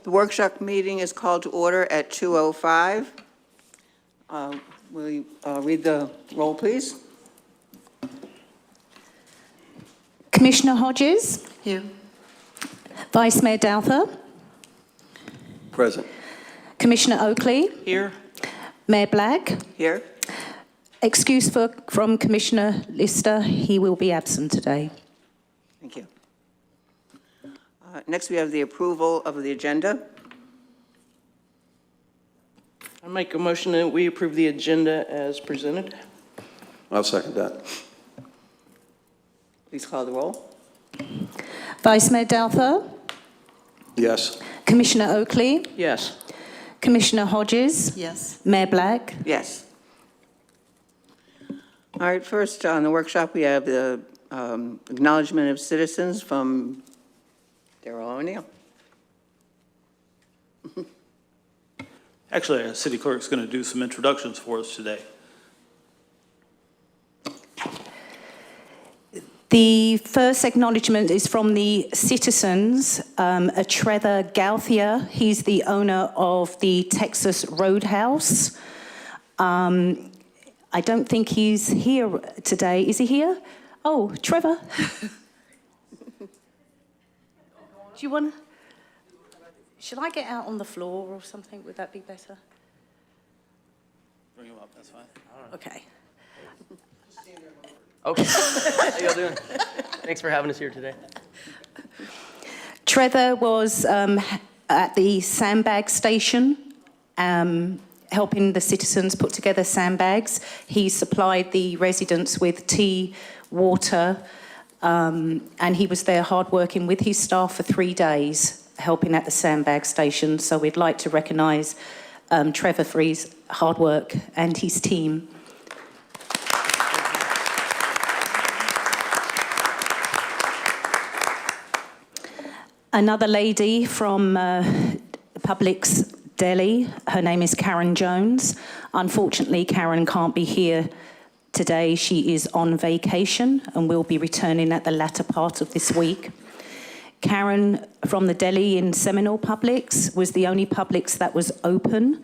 The workshop meeting is called to order at 2:05. Will you read the roll, please? Commissioner Hodges? Here. Vice Mayor Douther? Present. Commissioner Oakley? Here. Mayor Black? Here. Excuse from Commissioner Lister, he will be absent today. Thank you. Next, we have the approval of the agenda. I make a motion that we approve the agenda as presented. I'll second that. Please call the roll. Vice Mayor Douther? Yes. Commissioner Oakley? Yes. Commissioner Hodges? Yes. Mayor Black? Yes. All right, first on the workshop, we have the acknowledgement of citizens from Darrell O'Neill. Actually, our city clerk's going to do some introductions for us today. The first acknowledgement is from the citizens, Trevor Gauthier. He's the owner of the Texas Roadhouse. I don't think he's here today. Is he here? Oh, Trevor. Do you want to? Should I get out on the floor or something? Would that be better? Bring him up, that's fine. Okay. Okay. How y'all doing? Thanks for having us here today. Trevor was at the sandbag station, helping the citizens put together sandbags. He supplied the residents with tea, water, and he was there hard working with his staff for 3 days, helping at the sandbag station. So we'd like to recognise Trevor for his hard work and his team. Another lady from Publix Delhi, her name is Karen Jones. Unfortunately, Karen can't be here today. She is on vacation and will be returning at the latter part of this week. Karen from the Delhi in Seminole Publix was the only Publix that was open,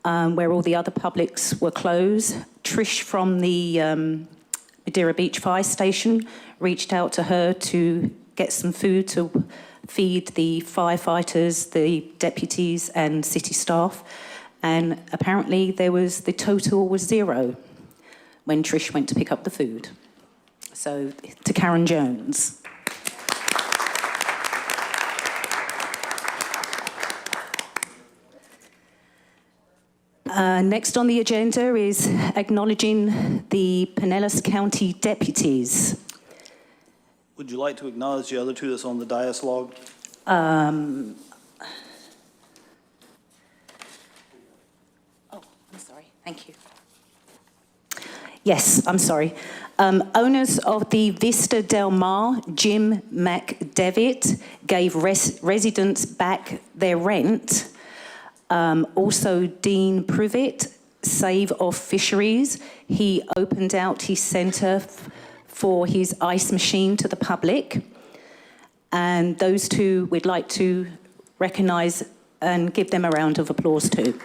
where all the other Publix were closed. Trish from the Madeira Beach Fire Station reached out to her to get some food to feed the firefighters, the deputies and city staff. And apparently the total was 0 when Trish went to pick up the food. So to Karen Jones. Next on the agenda is acknowledging the Pinellas County deputies. Would you like to acknowledge the other two that's on the dais log? Oh, I'm sorry. Thank you. Yes, I'm sorry. Owners of the Vista Del Mar, Jim McDevitt, gave residents back their rent. Also, Dean Privet, Save of Fisheries, he opened out his centre for his ice machine to the public. And those two we'd like to recognise and give them a round of applause too.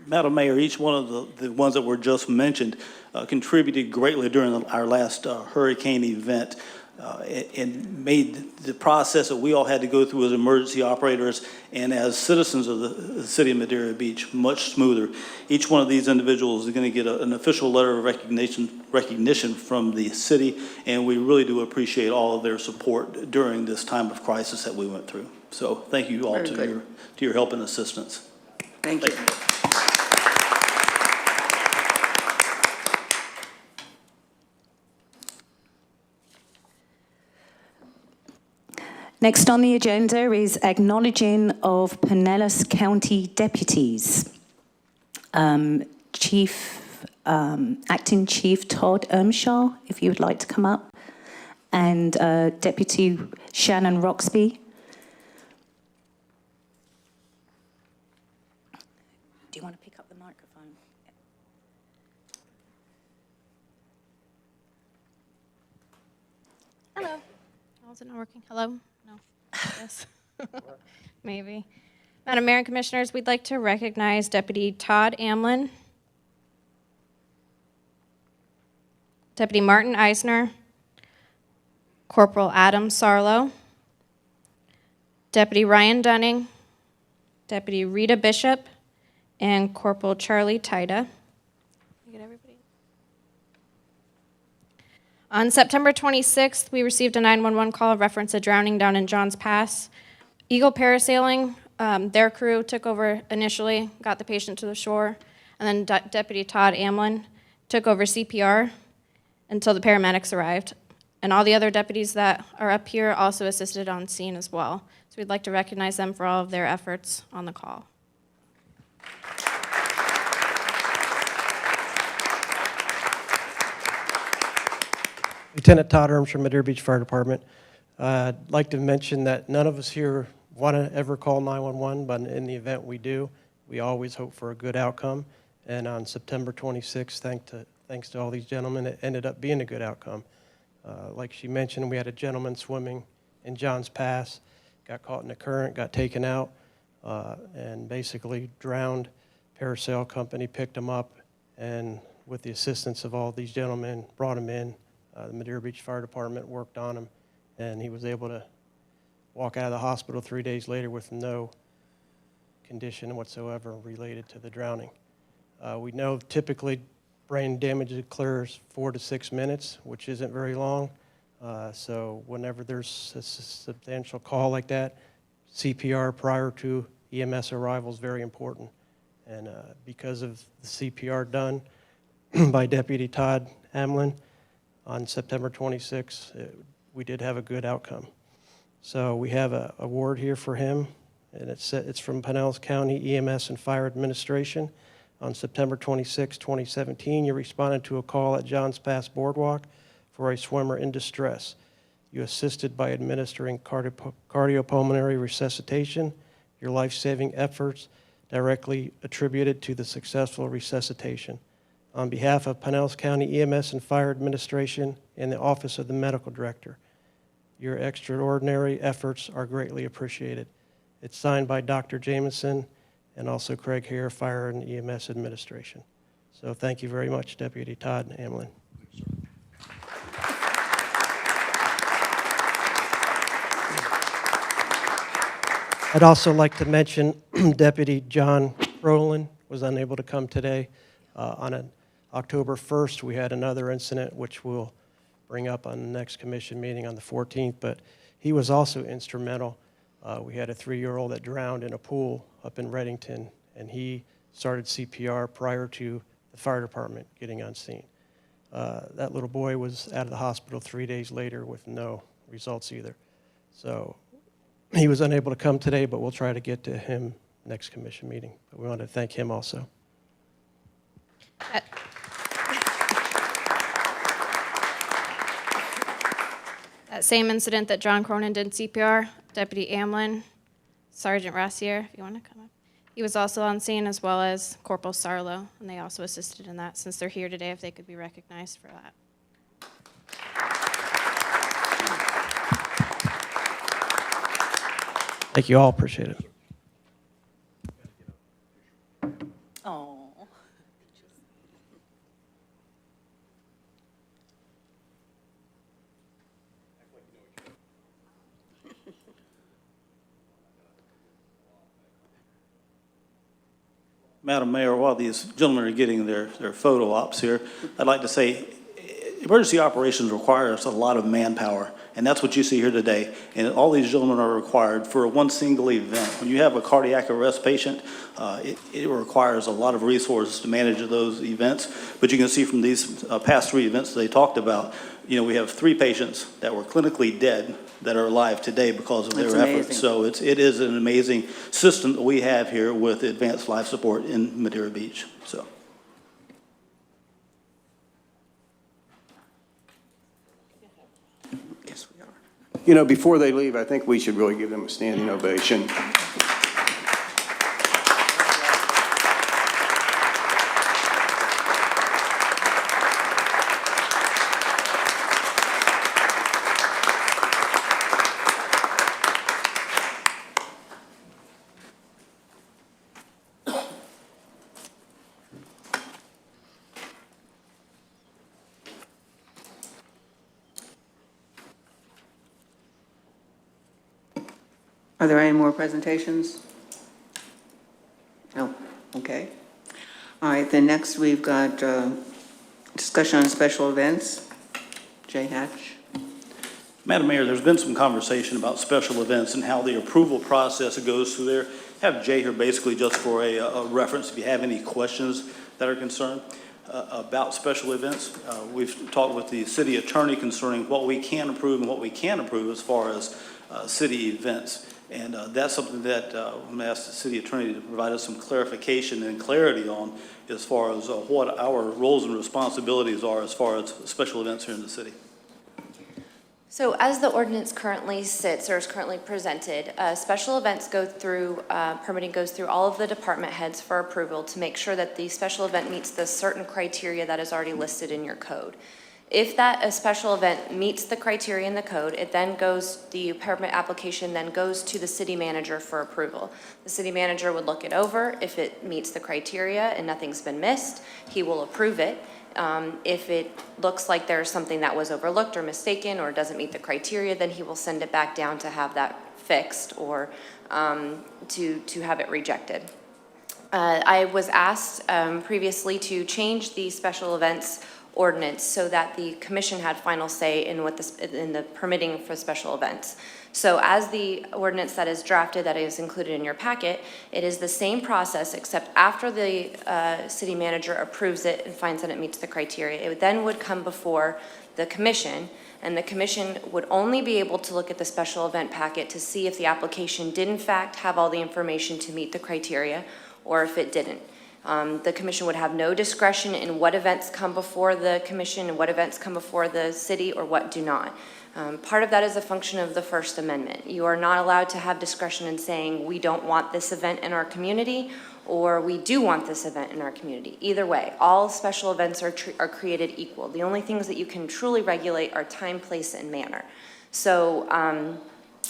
Madam Mayor, each one of the ones that were just mentioned contributed greatly during our last hurricane event and made the process that we all had to go through as emergency operators and as citizens of the city of Madeira Beach much smoother. Each one of these individuals is going to get an official letter of recognition from the city, and we really do appreciate all of their support during this time of crisis that we went through. So thank you all to your help and assistance. Thank you. Next on the agenda is acknowledging of Pinellas County deputies. Acting Chief Todd Ermshaw, if you would like to come up, and Deputy Shannon Roxby. Do you want to pick up the microphone? Hello. is it not working? Hello? No. Yes. Maybe. Madam Mayor and Commissioners, we'd like to recognize Deputy Todd Amlin, Deputy Martin Eisner, Corporal Adam Sarlo, Deputy Ryan Dunning, Deputy Rita Bishop, and Corporal Charlie Tida. You get everybody? On September 26th, we received a 911 call reference a drowning down in Johns Pass. Eagle Parasailing, their crew took over initially, got the patient to the shore, and then Deputy Todd Amlin took over CPR until the paramedics arrived. And all the other deputies that are up here also assisted on scene as well. So we'd like to recognize them for all of their efforts on the call. Lieutenant Todd Erms from Madeira Beach Fire Department. I'd like to mention that none of us here want to ever call 911, but in the event we do, we always hope for a good outcome. And on September 26th, thanks to all these gentlemen, it ended up being a good outcome. Like she mentioned, we had a gentleman swimming in Johns Pass, got caught in a current, got taken out, and basically drowned. Parasail company picked him up, and with the assistance of all these gentlemen, brought him in. The Madeira Beach Fire Department worked on him, and he was able to walk out of the hospital 3 days later with no condition whatsoever related to the drowning. We know typically brain damage occurs 4 to 6 minutes, which isn't very long. So whenever there's a substantial call like that, CPR prior to EMS arrival is very important. And because of the CPR done by Deputy Todd Amlin on September 26th, we did have a good outcome. So we have an award here for him, and it's from Pinellas County EMS and Fire Administration. On September 26, 2017, you responded to a call at Johns Pass Boardwalk for a swimmer in distress. You assisted by administering cardiopulmonary resuscitation. Your life-saving efforts directly attributed to the successful resuscitation. On behalf of Pinellas County EMS and Fire Administration and the Office of the Medical Director, your extraordinary efforts are greatly appreciated. It's signed by Dr. Jameson and also Craig Hare, Fire and EMS Administration. So thank you very much, Deputy Todd Amlin. I'd also like to mention Deputy John Rowland was unable to come today. On October 1st, we had another incident which we'll bring up on the next commission meeting on the 14th, but he was also instrumental. We had a 3-year-old that drowned in a pool up in Reddington, and he started CPR prior to the fire department getting on scene. That little boy was out of the hospital 3 days later with no results either. So he was unable to come today, but we'll try to get to him next commission meeting. But we want to thank him also. That same incident that John Cronin did CPR, Deputy Amlin, Sergeant Rassier, if you want to come up. He was also on scene, as well as Corporal Sarlo, and they also assisted in that. Since they're here today, if they could be recognized for that. Thank you all. Appreciate it. Oh. Madam Mayor, while these gentlemen are getting their photo ops here, I'd like to say emergency operations requires a lot of manpower, and that's what you see here today. And all these gentlemen are required for one single event. When you have a cardiac arrest patient, it requires a lot of resources to manage those events. But you can see from these past 3 events they talked about, you know, we have 3 patients that were clinically dead that are alive today because of their efforts. So it is an amazing system that we have here with advanced life support in Madeira Beach. So. Yes, we are. You know, before they leave, I think we should really give them a standing ovation. Are there any more presentations? No, okay. All right, then next we've got discussion on special events. Jay Hatch. Madam Mayor, there's been some conversation about special events and how the approval process goes through there. Have Jay here basically just for a reference if you have any questions that are concerned about special events. We've talked with the city attorney concerning what we can approve and what we can't approve as far as city events. And that's something that I'm going to ask the city attorney to provide us some clarification and clarity on as far as what our roles and responsibilities are as far as special events here in the city. So as the ordinance currently sits or is currently presented, special events go through, permitting goes through all of the department heads for approval to make sure that the special event meets the certain criteria that is already listed in your code. If a special event meets the criteria in the code, it then goes, the permit application then goes to the city manager for approval. The city manager would look it over. If it meets the criteria and nothing's been missed, he will approve it. If it looks like there's something that was overlooked or mistaken or doesn't meet the criteria, then he will send it back down to have that fixed or to have it rejected. I was asked previously to change the special events ordinance so that the commission had final say in the permitting for special events. So as the ordinance that is drafted, that is included in your packet, it is the same process except after the city manager approves it and finds that it meets the criteria, it then would come before the commission, and the commission would only be able to look at the special event packet to see if the application did in fact have all the information to meet the criteria or if it didn't. The commission would have no discretion in what events come before the commission and what events come before the city or what do not. Part of that is a function of the First Amendment. You are not allowed to have discretion in saying we don't want this event in our community or we do want this event in our community. Either way, all special events are created equal. The only things that you can truly regulate are time, place, and manner. So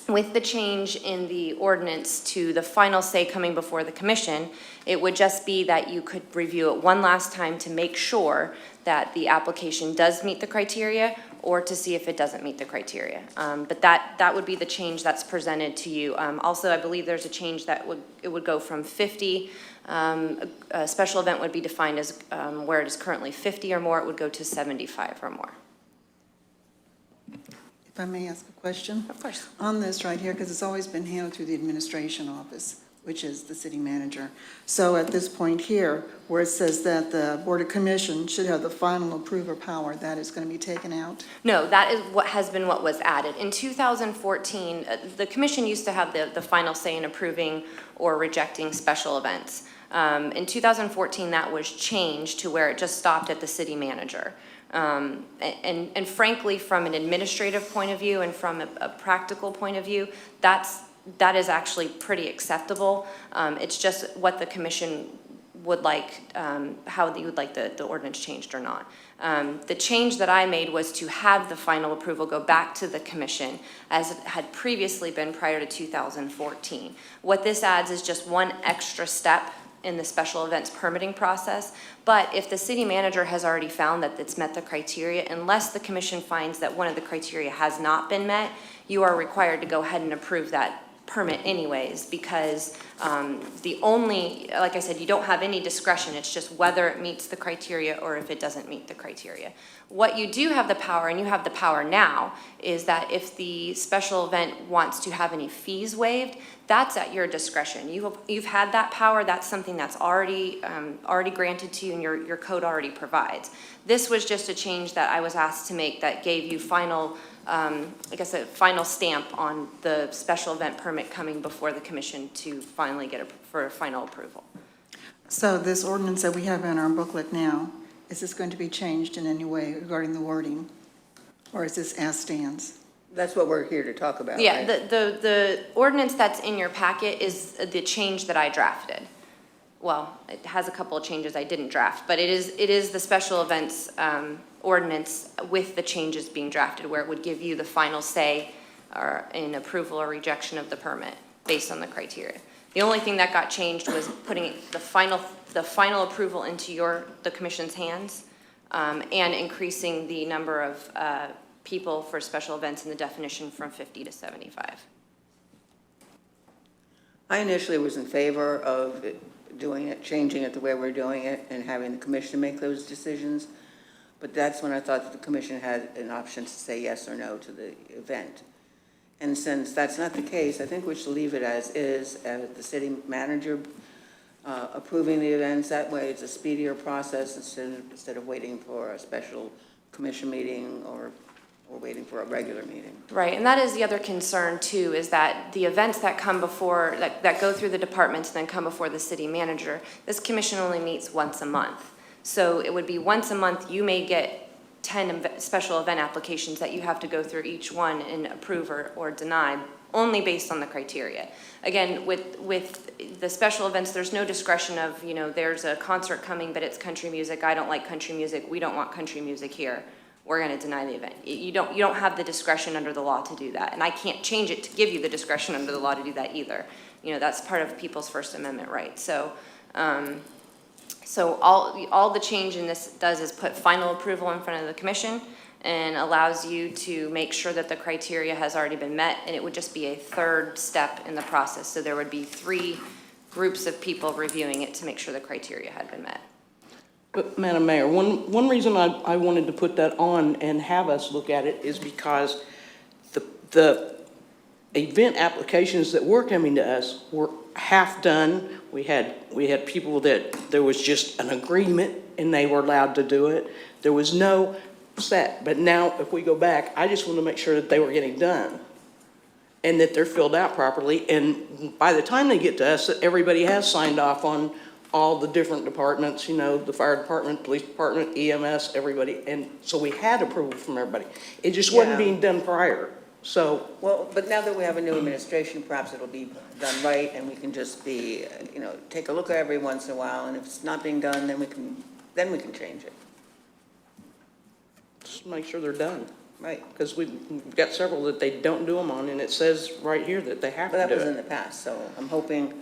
with the change in the ordinance to the final say coming before the commission, it would just be that you could review it one last time to make sure that the application does meet the criteria or to see if it doesn't meet the criteria. But that would be the change that's presented to you. Also, I believe there's a change that it would go from 50, a special event would be defined as where it is currently 50 or more, it would go to 75 or more. If I may ask a question? Of course. On this right here, because it's always been handled through the administration office, which is the city manager. So at this point here, where it says that the Board of Commission should have the final approval power, that is going to be taken out? No, that is what was added. In 2014, the commission used to have the final say in approving or rejecting special events. In 2014, that was changed to where it just stopped at the city manager. And frankly, from an administrative point of view and from a practical point of view, that is actually pretty acceptable. It's just what the commission would like, how you would like the ordinance changed or not. The change that I made was to have the final approval go back to the commission as it had previously been prior to 2014. What this adds is just one extra step in the special events permitting process, but if the city manager has already found that it's met the criteria, unless the commission finds that one of the criteria has not been met, you are required to go ahead and approve that permit anyways, because like I said, you don't have any discretion. It's just whether it meets the criteria or if it doesn't meet the criteria. What you do have the power, and you have the power now, is that if the special event wants to have any fees waived, that's at your discretion. You've had that power. That's something that's already granted to you and your code already provides. This was just a change that I was asked to make that gave you final, I guess a final stamp on the special event permit coming before the commission to finally get for final approval. So this ordinance that we have in our booklet now, is this going to be changed in any way regarding the wording? Or is this as stands? That's what we're here to talk about, Yeah, right? the ordinance that's in your packet is the change that I drafted. Well, it has a couple of changes I didn't draft, but it is the special events ordinance with the changes being drafted, where it would give you the final say or in approval or rejection of the permit based on the criteria. The only thing that got changed was putting the final approval into the commission's hands and increasing the number of people for special events in the definition from 50 to 75. I initially was in favor of doing it, changing it the way we're doing it, and having the commission make those decisions. But that's when I thought that the commission had an option to say yes or no to the event. And since that's not the case, I think we should leave it as is, the city manager approving the events. That way it's a speedier process instead of waiting for a special commission meeting or waiting for a regular meeting. Right, and that is the other concern too, is that the events that come before, that go through the departments and then come before the city manager, this commission only meets once a month. So it would be once a month, you may get 10 special event applications that you have to go through each one and approve or deny, only based on the criteria. Again, with the special events, there's no discretion of, you know, there's a concert coming, but it's country music, I don't like country music, we don't want country music here. We're going to deny the event. You don't have the discretion under the law to do that, and I can't change it to give you the discretion under the law to do that either. You know, that's part of people's First Amendment rights. So, so all the change in this does is put final approval in front of the commission and allows you to make sure that the criteria has already been met, and it would just be a third step in the process. So there would be 3 groups of people reviewing it to make sure the criteria had been met. But Madam Mayor, one reason I wanted to put that on and have us look at it is because the event applications that were coming to us were half done. We had people that there was just an agreement and they were allowed to do it. There was no set. But now if we go back, I just want to make sure that they were getting done and that they're filled out properly. And by the time they get to us, everybody has signed off on all the different departments, you know, the fire department, police department, EMS, everybody. And so we had approval from everybody. It just wasn't being done prior. So, Well, but now that we have a new administration, perhaps it'll be done right, and we can just be, you know, take a look at it every once in a while, and if it's not being done, then we can change it. just make sure they're done. Right. Because we've got several that they don't do them on, and it says right here that they have But to that do was in it. the past, so I'm hoping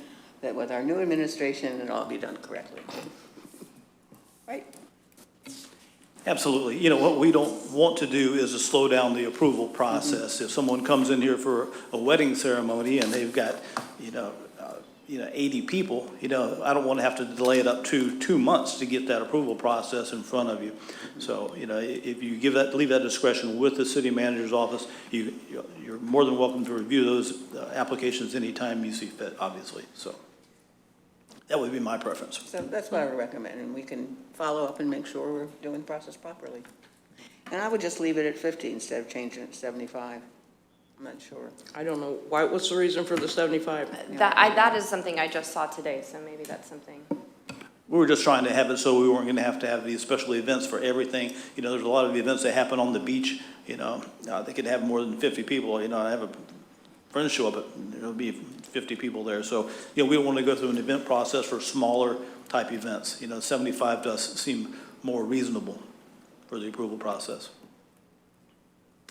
that with our new administration, it'll all be done correctly. Right? Absolutely. You know, what we don't want to do is to slow down the approval process. If someone comes in here for a wedding ceremony and they've got, 80 people, I don't want to have to delay it up to 2 months to get that approval process in front of you. So, if you leave that discretion with the city manager's office, you're more than welcome to review those applications anytime you see fit, obviously. So that would be my preference. So that's what I would recommend, and we can follow up and make sure we're doing the process properly. And I would just leave it at 50 instead of changing it to 75. I'm not sure. I don't know, what's the reason for the 75? That is something I just saw today, so maybe that's something. We were just trying to have it so we weren't going to have these special events for everything. There's a lot of events that happen on the beach, they could have more than 50 people. I have a friend show up, there'll be 50 people there. So, we don't want to go through an event process for smaller type events. 75 does seem more reasonable for the approval process.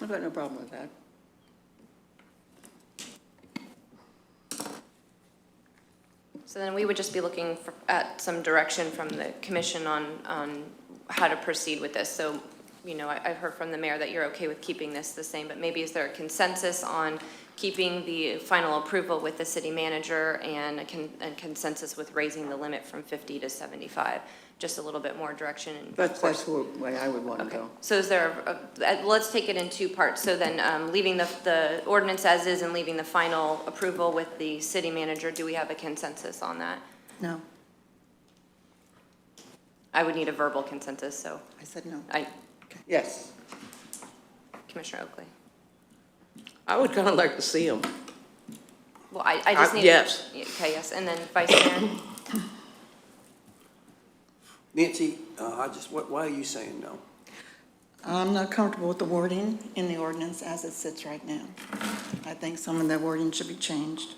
I've got no problem with that. So then we would just be looking at some direction from the commission on how to proceed with this. So, I've heard from the mayor that you're okay with keeping this the same, but maybe is there a consensus on keeping the final approval with the city manager and a consensus with raising the limit from 50 to 75? Just a little bit more direction. And That's the way I would want to go. so is there, let's take it in 2 parts. So then leaving the ordinance as is and leaving the final approval with the city manager, do we have a consensus on that? No, I would need a verbal consensus, so I said no. Yes. Commissioner Oakley. I would kind of like to see them. Well, I just need. Yes. Okay, yes, and then Vice Mayor? Nancy, why are you saying no? I'm not comfortable with the wording in the ordinance as it sits right now. I think some of that wording should be changed.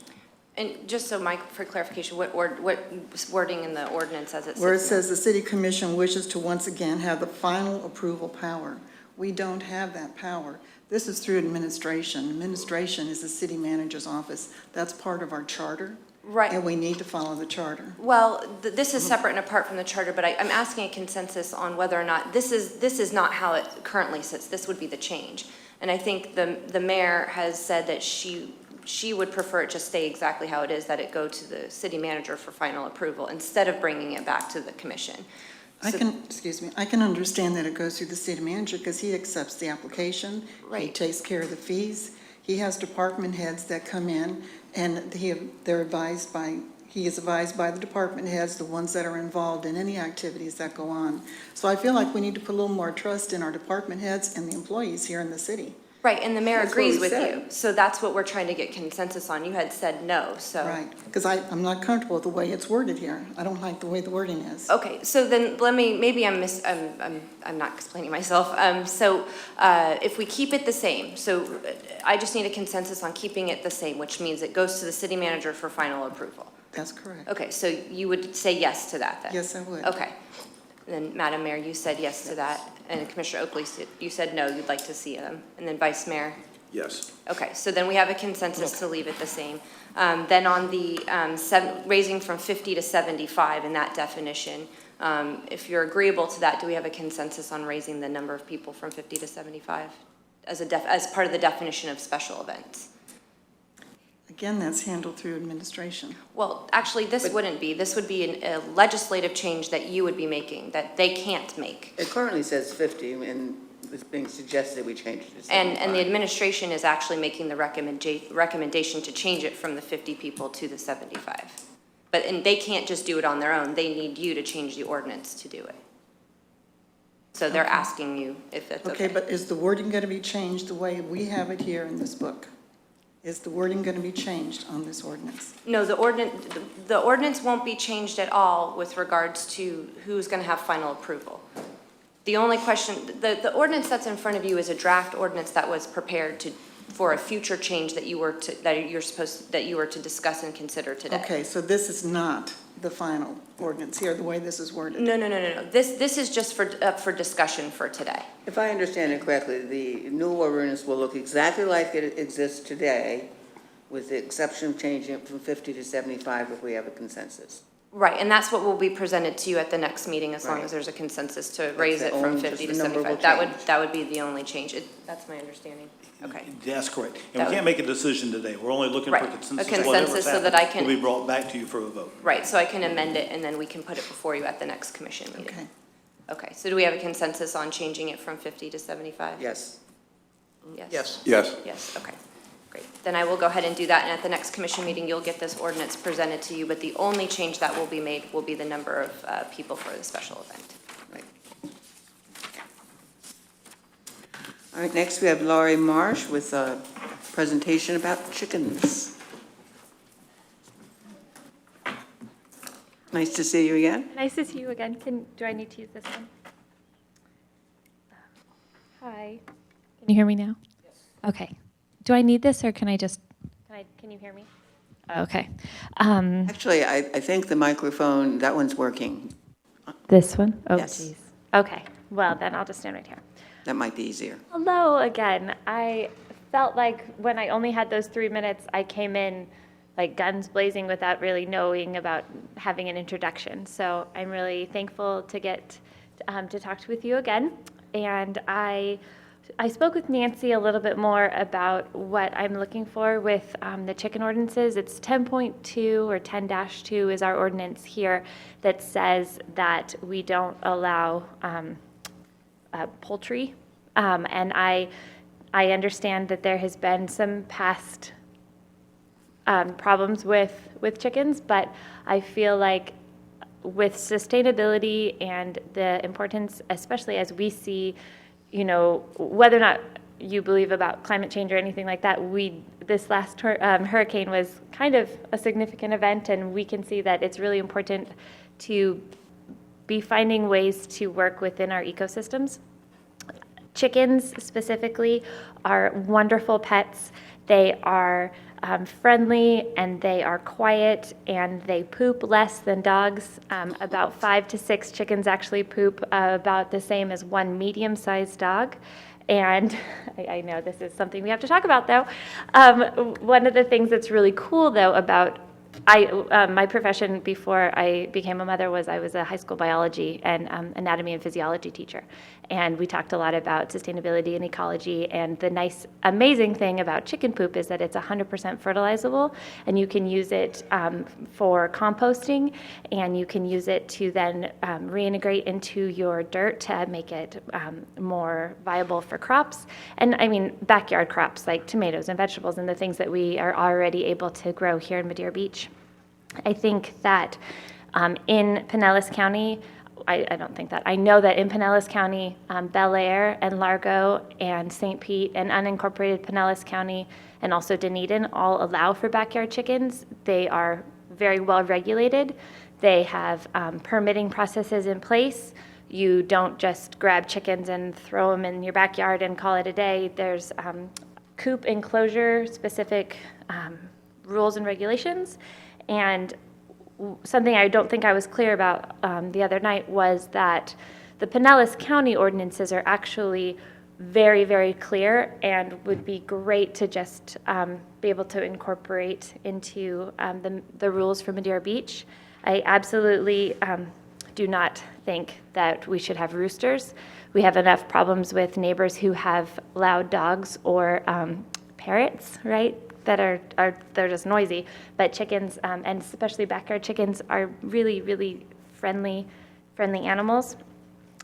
And just so, Mike, for clarification, what wording in the ordinance as it sits Where it now? says the city commission wishes to once again have the final approval power. We don't have that power. This is through administration. Administration is the city manager's office. That's part of our charter. Right. And we need to follow the charter. Well, this is separate and apart from the charter, but I'm asking a consensus on whether or not, this is not how it currently sits. This would be the change. And I think the mayor has said that she she would prefer it just stay exactly how it is, that it go to the city manager for final approval instead of bringing it back to the commission. So- I can understand that it goes through the city manager because he accepts the application. He Right. takes care of the fees. He has department heads that come in and he is advised by the department heads, the ones that are involved in any activities that go on. So I feel like we need to put a little more trust in our department heads and the employees here in the city. Right, and the mayor That's what agrees we with said. you. So that's what we're trying to get consensus on. You had said no, so. Right, because I'm not comfortable with the way it's worded here. I don't like the way the wording is. Okay, so then maybe I'm not explaining myself. If we keep it the same, so I just need a consensus on keeping it the same, which means it goes to the city manager for final approval. That's correct. Okay, so you would say yes to that then? Yes, I would. Okay. Then, Madam Mayor, you said yes to that, and Commissioner Oakley, you said no, you'd like to see them. And then Vice Mayor? Yes. Okay, so then we have a consensus to leave it the same. Then on the raising from 50 to 75 in that definition, if you're agreeable to that, do we have a consensus on raising the number of people from 50 to 75 as part of the definition of special events? Again, that's handled through administration. Well, actually, this wouldn't be. This would be a legislative change that you would be making, that they can't make. It currently says 50, and it's being suggested we change it to 75. And the administration is actually making the recommendation to change it from the 50 people to the 75. And they can't just do it on their own. They need you to change the ordinance to do it. So they're asking you if that's okay. Okay, but is the wording going to be changed the way we have it here in this book? Is the wording going to be changed on this ordinance? No, the ordinance won't be changed at all with regards to who's going to have final approval. The only question, the ordinance that's in front of you is a draft ordinance that was prepared for a future change that you were to discuss and consider today. Okay, so this is not the final ordinance here, the way this is worded? No. This is just for discussion for today. If I understand it correctly, the new ordinance will look exactly like it exists today, with the exception of changing it from 50 to 75 if we have a consensus. Right, and that's what will be presented to you at the next meeting, as long Right. as there's a consensus to raise the it from only- 50 to just the number will 75. change. That would be the only change. That's my understanding. Okay. That's correct. That And we can't make a decision today. We're only looking for Right. A consensus. consensus Whatever's so that happened I can- will be brought back to you for a vote. Right, so I can amend it, and then we can put it before you at the next commission meeting. Okay. Okay, so do we have a consensus on changing it from 50 to 75? Yes. Yes. Yes. Yes, okay, great. Then I will go ahead and do that, and at the next commission meeting, you'll get this ordinance presented to you, but the only change that will be made will be the number of people for the special event. Right. All right, next we have Laurie Marsh with a presentation about chickens. Nice to see you again. Nice to see you again. Do I need to use this one? Hi. Can you hear me now? Yes. Okay. Do I need this, or can you hear me? Okay. Actually, I think the microphone, that one's working. This one? Oh, Yes. geez. Okay. Well, then I'll just stand right here. That might be easier. Hello again. I felt like when I only had those 3 minutes, I came in like guns blazing without really knowing about having an introduction. So I'm really thankful to get to talk with you again. And I spoke with Nancy a little bit more about what I'm looking for with the chicken ordinances. It's 10.2 or 10-2 is our ordinance here that says that we don't allow poultry. And I understand that there has been some past problems with chickens, but I feel like with sustainability and the importance, especially as we see, whether or not you believe about climate change or anything like that, this last hurricane was kind of a significant event, and we can see that it's really important to be finding ways to work within our ecosystems. Chickens specifically are wonderful pets. They are friendly, and they are quiet, and they poop less than dogs. About 5 to 6 chickens actually poop about the same as one medium-sized dog. And I know this is something we have to talk about, though. One of the things that's really cool, though, about My profession before I became a mother was I was a high school biology and anatomy and physiology teacher. And we talked a lot about sustainability and ecology. And the nice, amazing thing about chicken poop is that it's 100% fertilizable, and you can use it for composting, and you can use it to then reintegrate into your dirt to make it more viable for crops. And I mean, backyard crops like tomatoes and vegetables and the things that we are already able to grow here in Madeira Beach. I think that in Pinellas County, I don't think that, I know that in Pinellas County, Bel Air and Largo and St. Pete and unincorporated Pinellas County and also Dunedin all allow for backyard chickens. They are very well regulated. They have permitting processes in place. You don't just grab chickens and throw them in your backyard and call it a day. There's coop enclosure specific rules and regulations. And something I don't think I was clear about the other night was that the Pinellas County ordinances are actually very, very clear and would be great to just be able to incorporate into the rules for Madeira Beach. I absolutely do not think that we should have roosters. We have enough problems with neighbors who have loud dogs or parrots, right? That they're just noisy, but chickens, and especially backyard chickens, are really, really friendly animals.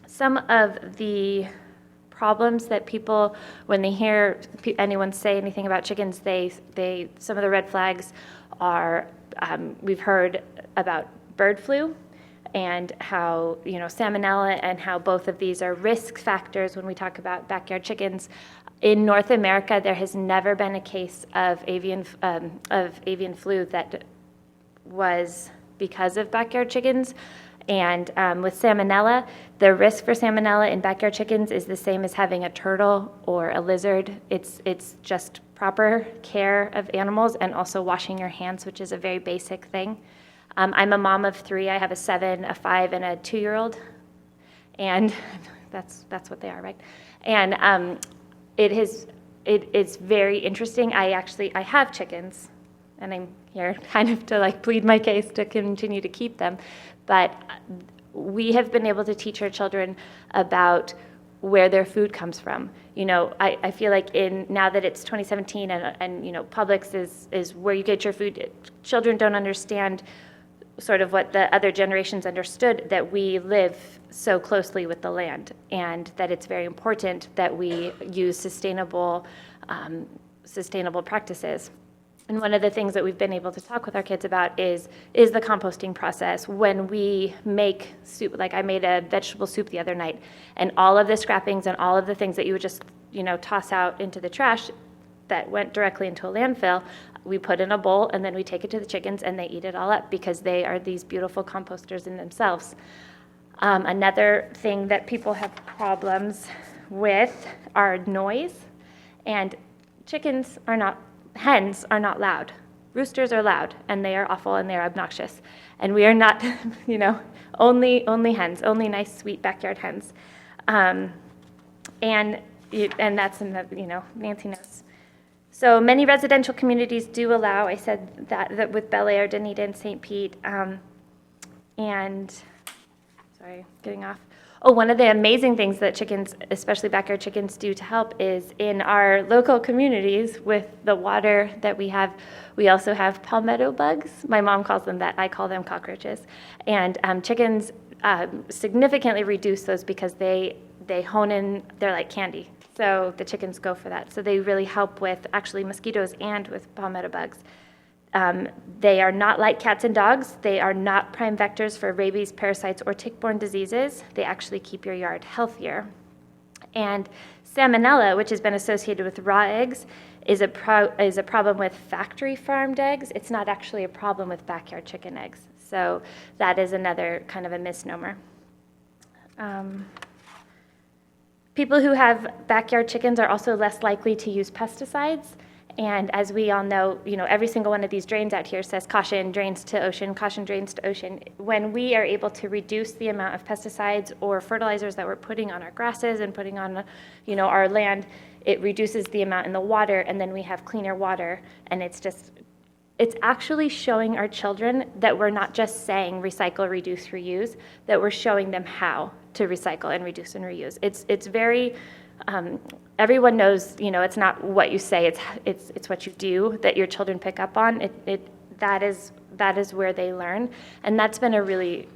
Some of the problems that people, when they hear anyone say anything about chickens, some of the red flags are, we've heard about bird flu and how, salmonella, and how both of these are risk factors when we talk about backyard chickens. In North America, there has never been a case of avian flu that was because of backyard chickens. And with salmonella, the risk for salmonella in backyard chickens is the same as having a turtle or a lizard. It's just proper care of animals and also washing your hands, which is a very basic thing. I'm a mom of 3. I have a 7, a 5, and a 2-year-old, and that's what they are, right? And it is very interesting. I have chickens, and I'm here kind of to plead my case to continue to keep them. But we have been able to teach our children about where their food comes from. I feel like now that it's 2017 and Publix is where you get your food, children don't understand sort of what the other generations understood, that we live so closely with the land, and that it's very important that we use sustainable practices. And one of the things that we've been able to talk with our kids about is the composting process. When we make soup, like I made a vegetable soup the other night, and all of the scrappings and all of the things that you would just toss out into the trash that went directly into a landfill, we put in a bowl, and then we take it to the chickens, and they eat it all up because they are these beautiful composters in themselves. Another thing that people have problems with are noise, and hens are not loud. Roosters are loud, and they are awful, and they are obnoxious. And we are not, only hens, only nice, sweet backyard hens. And that's in the, Nancy knows. So many residential communities do allow, I said that with Bel Air, Dunedin, St. Pete, and, sorry, getting off. Oh, one of the amazing things that chickens, especially backyard chickens, do to help is in our local communities with the water that we have, we also have palmetto bugs. My mom calls them that. I call them cockroaches. And chickens significantly reduce those because they hone in, they're like candy. So the chickens go for that. So they really help with actually mosquitoes and with palmetto bugs. They are not like cats and dogs. They are not prime vectors for rabies, parasites, or tick-borne diseases. They actually keep your yard healthier. And salmonella, which has been associated with raw eggs, is a problem with factory farmed eggs. It's not actually a problem with backyard chicken eggs. So that is another kind of a misnomer. People who have backyard chickens are also less likely to use pesticides. And as we all know, every single one of these drains out here says caution, drains to ocean, caution, drains to ocean. When we are able to reduce the amount of pesticides or fertilizers that we're putting on our grasses and putting on, our land, it reduces the amount in the water, and then we have cleaner water, and it's just it's actually showing our children that we're not just saying recycle, reduce, reuse, that we're showing them how to recycle and reduce and reuse. It's very, everyone knows, you know, it's not what you say, it's what you do that your children pick up on. That is where they learn. And that's been a really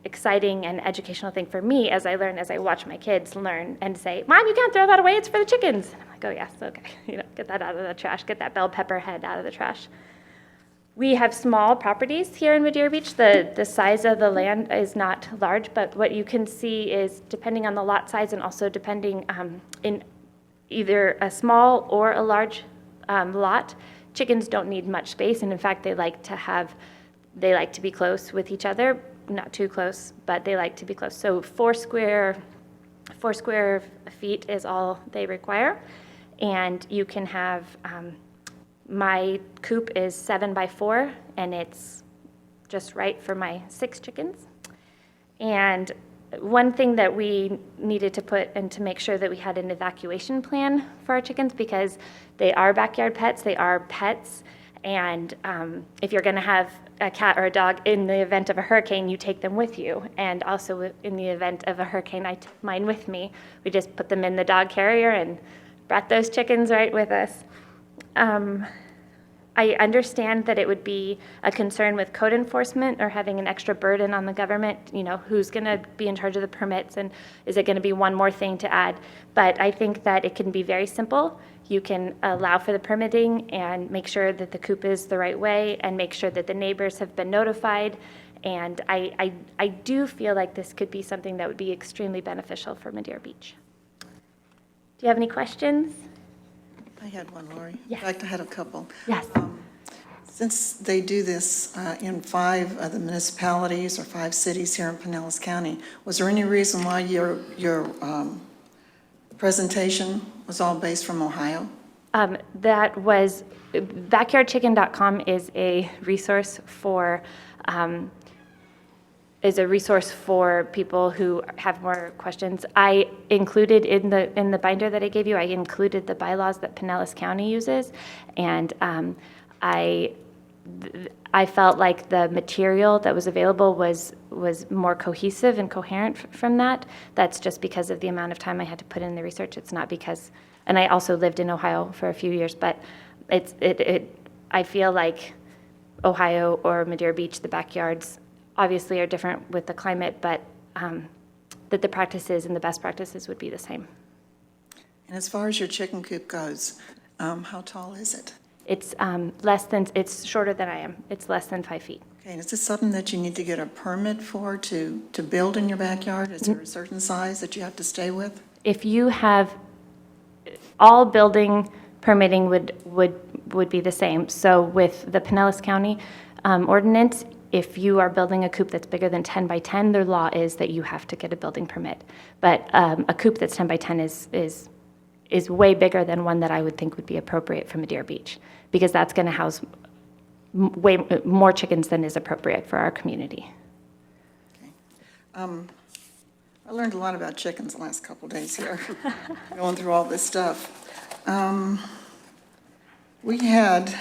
exciting and educational thing for me as I watch my kids learn and say, Mom, you can't throw that away, it's for the chickens. And I'm like, oh yes, okay, you know, get that out of the trash, get that bell pepper head out of the trash. We have small properties here in Madeira Beach. The size of the land is not large, but what you can see is depending on the lot size and also depending in either a small or a large lot, chickens don't need much space, and in fact, they like to be close with each other, not too close, but they like to be close. So 4 square feet is all they require, and you can have. My coop is 7 by 4, and it's just right for my 6 chickens. And one thing that we needed to put and to make sure that we had an evacuation plan for our chickens, because they are backyard pets, they are pets, and if you're going to have a cat or a dog in the event of a hurricane, you take them with you. And also in the event of a hurricane, I took mine with me. We just put them in the dog carrier and brought those chickens right with us. I understand that it would be a concern with code enforcement or having an extra burden on the government, you know, who's going to be in charge of the permits and is it going to be one more thing to add? But I think that it can be very simple. You can allow for the permitting and make sure that the coop is the right way and make sure that the neighbors have been notified. And I do feel like this could be something that would be extremely beneficial for Madeira Beach. Do you have any questions? I had one, Lori. Yes. In fact, I had a couple. Yes. Since they do this in 5 of the municipalities or 5 cities here in Pinellas County, was there any reason why your presentation was all based from Ohio? That was, backyardchicken.com is a resource for people who have more questions. I included in the binder that I gave you, I included the bylaws that Pinellas County uses, and I felt like the material that was available was more cohesive and coherent from that. That's just because of the amount of time I had to put in the research. It's not because, and I also lived in Ohio for a few years, but I feel like Ohio or Madeira Beach, the backyards, obviously are different with the climate, but that the practices and the best practices would be the same. And as far as your chicken coop goes, how tall is it? It's it's shorter than I am. It's less than 5 feet. Okay, and is this something that you need to get a permit for to build in your backyard? Is there a certain size that you have to stay with? If you have, all building permitting would be the same. So with the Pinellas County ordinance, if you are building a coop that's bigger than 10 by 10, the law is that you have to get a building permit. But a coop that's 10 by 10 is way bigger than one that I would think would be appropriate for Madeira Beach, because that's going to house way more chickens than is appropriate for our community. Okay. I learned a lot about chickens the last couple days here, going through all this stuff. We had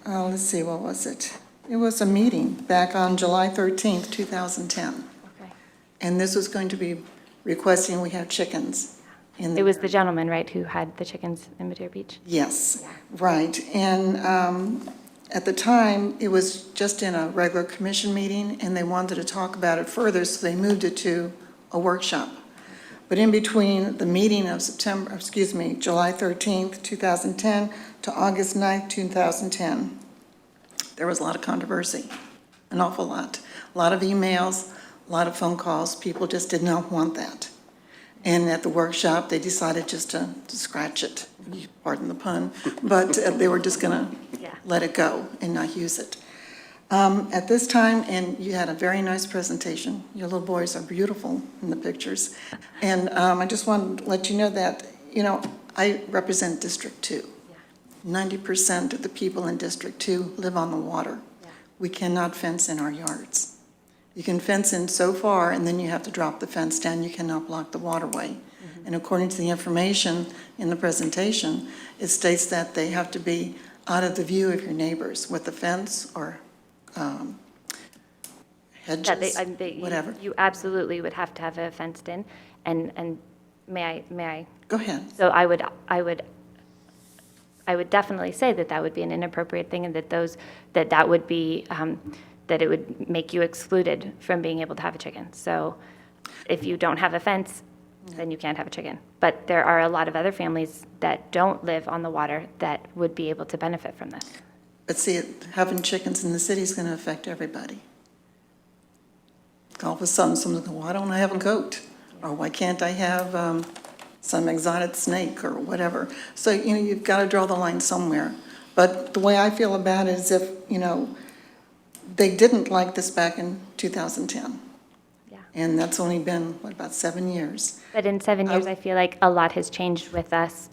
let's see, what was it? It was a meeting back on July 13th, 2010. Okay. And this was going to be requesting we have chickens in the. It was the gentleman, right, who had the chickens in Madeira Beach? Yes, right. And at the time, it was just in a regular commission meeting, and they wanted to talk about it further, so they moved it to a workshop. But in between the meeting of July 13th, 2010 to August 9th, 2010, there was a lot of controversy, an awful lot. A lot of emails, a lot of phone calls. People just did not want that. And at the workshop, they decided just to scratch it, pardon the pun, but they were just going to let it go and not use it. At this time, and you had a very nice presentation. Your little boys are beautiful in the pictures. And I just wanted to let you know that, I represent District 2. 90% of the people in District 2 live on the water. We cannot fence in our yards. You can fence in so far, and then you have to drop the fence down. You cannot block the waterway. And according to the information in the presentation, it states that they have to be out of the view of your neighbors with a fence or hedges, whatever. You absolutely would have to have it fenced in, and may I? Go ahead. So I would definitely say that that would be an inappropriate thing, and that would be, that it would make you excluded from being able to have a chicken. So if you don't have a fence, then you can't have a chicken. But there are a lot of other families that don't live on the water that would be able to benefit from this. But see, having chickens in the city is going to affect everybody. All of a sudden, someone's going, why don't I have a goat? Or why can't I have some exotic snake or whatever? So, you've got to draw the line somewhere. But the way I feel about it is if, they didn't like this back in 2010. Yeah. And that's only been, about 7 years? But in 7 years, I feel like a lot has changed with us,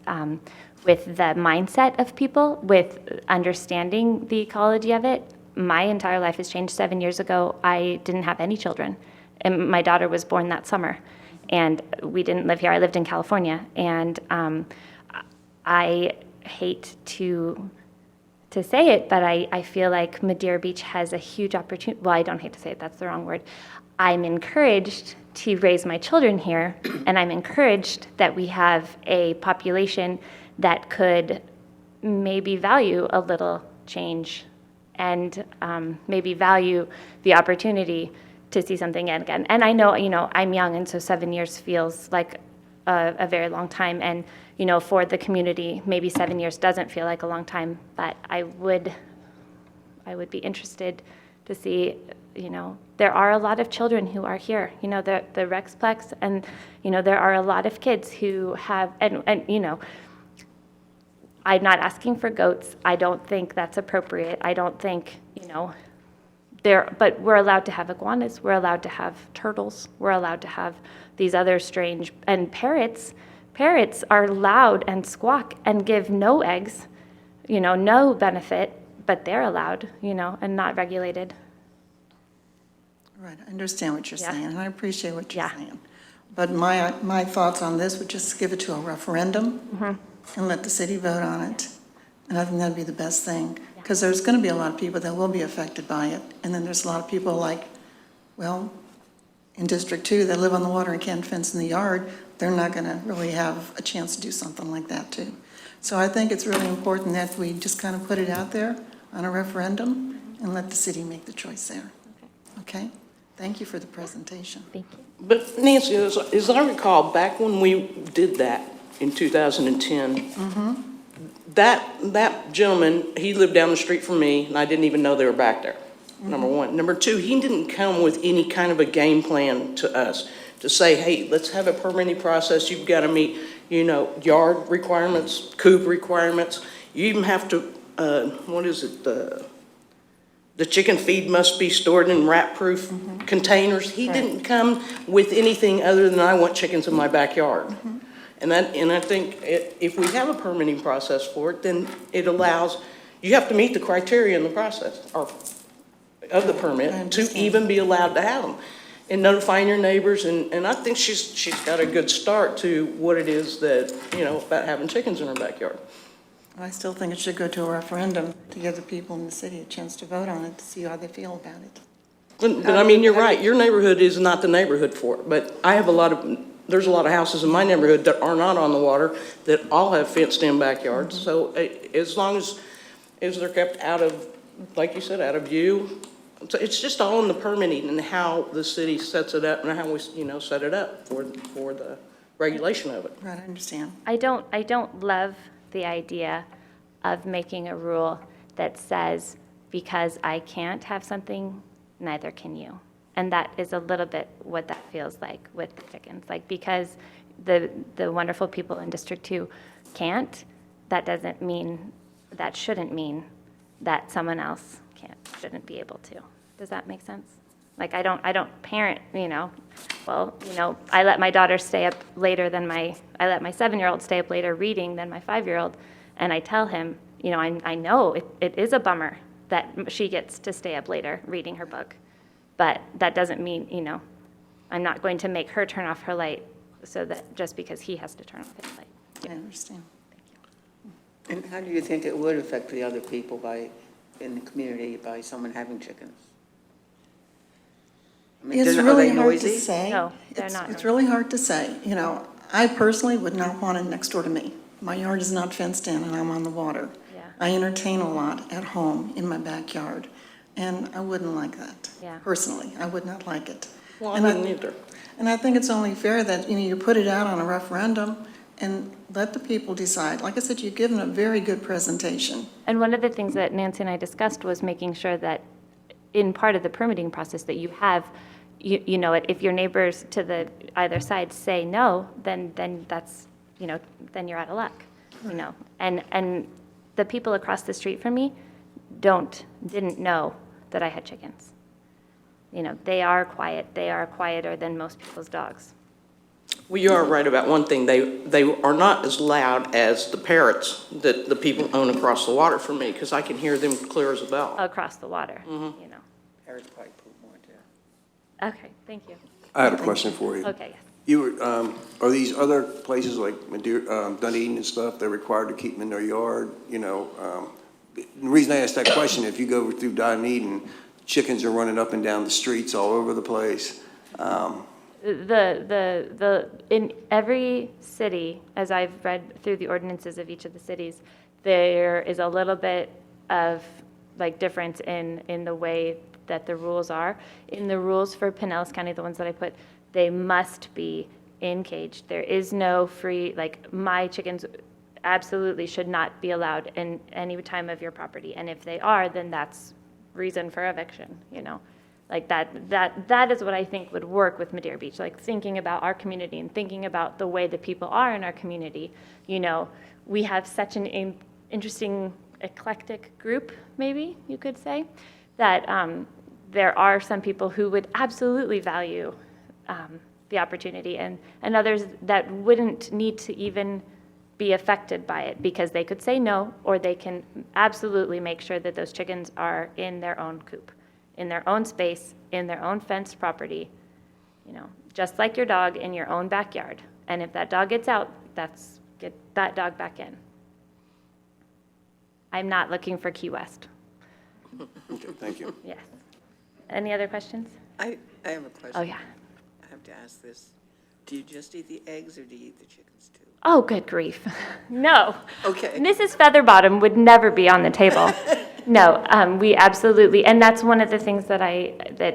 with the mindset of people, with understanding the ecology of it. My entire life has changed. 7 years ago, I didn't have any children, and my daughter was born that summer. And we didn't live here. I lived in California, and I hate to say it, but I feel like Madeira Beach has a huge opportunity. Well, I don't hate to say it. That's the wrong word. I'm encouraged to raise my children here, and I'm encouraged that we have a population that could maybe value a little change and maybe value the opportunity to see something again. And I know, I'm young, and so 7 years feels like a very long time. And, for the community, maybe 7 years doesn't feel like a long time, but I would be interested to see, there are a lot of children who are here, the Rexplex, and, there are a lot of kids who have, and I'm not asking for goats. I don't think that's appropriate. I don't think, but we're allowed to have iguanas. We're allowed to have turtles. We're allowed to have these other strange, and parrots. Parrots are loud and squawk and give no eggs, no benefit, but they're allowed, and not regulated. Right, I understand what you're Yeah. saying, and I appreciate what you're Yeah. saying. But my thoughts on this would just give it to a referendum and let the city vote on it. And I think that'd be the best thing, because there's going to be a lot of people that will be affected by it. And then there's a lot of people like, in District 2 that live on the water and can't fence in the yard. They're not going to really have a chance to do something like that too. So I think it's really important that we just kind of put it out there on a referendum and let the city make the choice there. Okay? Thank you for the presentation. Thank you. But Nancy, as I recall, back when we did that in 2010, that gentleman, he lived down the street from me, and I didn't even know they were back there, number one. Number two, he didn't come with any kind of a game plan to us to say, hey, let's have a permitting process. You've got to meet, yard requirements, coop requirements. You even have to, the chicken feed must be stored in rat-proof containers. He didn't come with anything other than I want chickens in my backyard. And I think if we have a permitting process for it, then it allows, you have to meet the criteria in the process of the permit to even be allowed to have them. And notifying your neighbors, and I think she's got a good start to what it is that, about having chickens in her backyard. I still think it should go to a referendum to give the people in the city a chance to vote on it, to see how they feel about it. But I mean, you're right, your neighborhood is not the neighborhood for it, but I have there's a lot of houses in my neighborhood that are not on the water, that all have fenced-in backyards. So as long as they're kept out of, like you said, out of view, so it's just all in the permitting and how the city sets it up and how we, set it up for the regulation of it. Right, I understand. I don't love the idea of making a rule that says, because I can't have something, neither can you. And that is a little bit what that feels like with the chickens. Like, because the wonderful people in District 2 can't, that shouldn't mean that someone else shouldn't be able to. Does that make sense? Like, I don't parent, I let my daughter stay up later I let my 7-year-old stay up later reading than my 5-year-old, and I tell him, I know it is a bummer that she gets to stay up later reading her book, but that doesn't mean, I'm not going to make her turn off her light so that, just because he has to turn off his light. I understand. And how do you think it would affect the other people in the community by someone having chickens? I mean, It's are really they hard to noisy? say. No, they're It's- not It's noisy. really hard to say. You know, I personally would not want it next door to me. My yard is not fenced in and I'm on the water. Yeah. I entertain a lot at home in my backyard, and I wouldn't like that. Yeah. Personally, I would not like it. Well, I And wouldn't either. And I think it's only fair that, you know, you put it out on a referendum and let the people decide. Like I said, you've given a very good presentation. And one of the things that Nancy and I discussed was making sure that in part of the permitting process that you have, you know, if your neighbors to the either side say no, then that's, you know, then you're out of luck, you know. And the people across the street from me didn't know that I had chickens. You know, they are quiet. They are quieter than most people's dogs. Well, you are right about one thing. They are not as loud as the parrots that the people own across the water from me, because I can hear them clear as a bell. Across the water, you know. Parrots probably poop more too. Okay, thank you. I had a question for you. Okay, yes. You were, are these other places like Dunedin and stuff, they're required to keep them in their yard, you know? The reason I asked that question, if you go through Dunedin, chickens are running up and down the streets all over the place. In every city, as I've read through the ordinances of each of the cities, there is a little bit of like difference in the way that the rules are. In the rules for Pinellas County, the ones that I put, they must be in cage. There is no free, like my chickens absolutely should not be allowed in any time of your property. And if they are, then that's reason for eviction, you know? Like that is what I think would work with Madeira Beach, like thinking about our community and thinking about the way that people are in our community. You know, we have such an interesting eclectic group, maybe you could say, that there are some people who would absolutely value the opportunity and others that wouldn't need to even be affected by it because they could say no, or they can absolutely make sure that those chickens are in their own coop, in their own space, in their own fenced property, you know, just like your dog in your own backyard. And if that dog gets out, get that dog back in. I'm not looking for Key West. Okay, thank you. Yes. Any other questions? I have a question. Oh, yeah. I have to ask this. Do you just eat the eggs or do you eat the chickens too? Oh, good grief. No. Okay. Mrs. Featherbottom would never be on the table. No, we absolutely, and that's one of the things that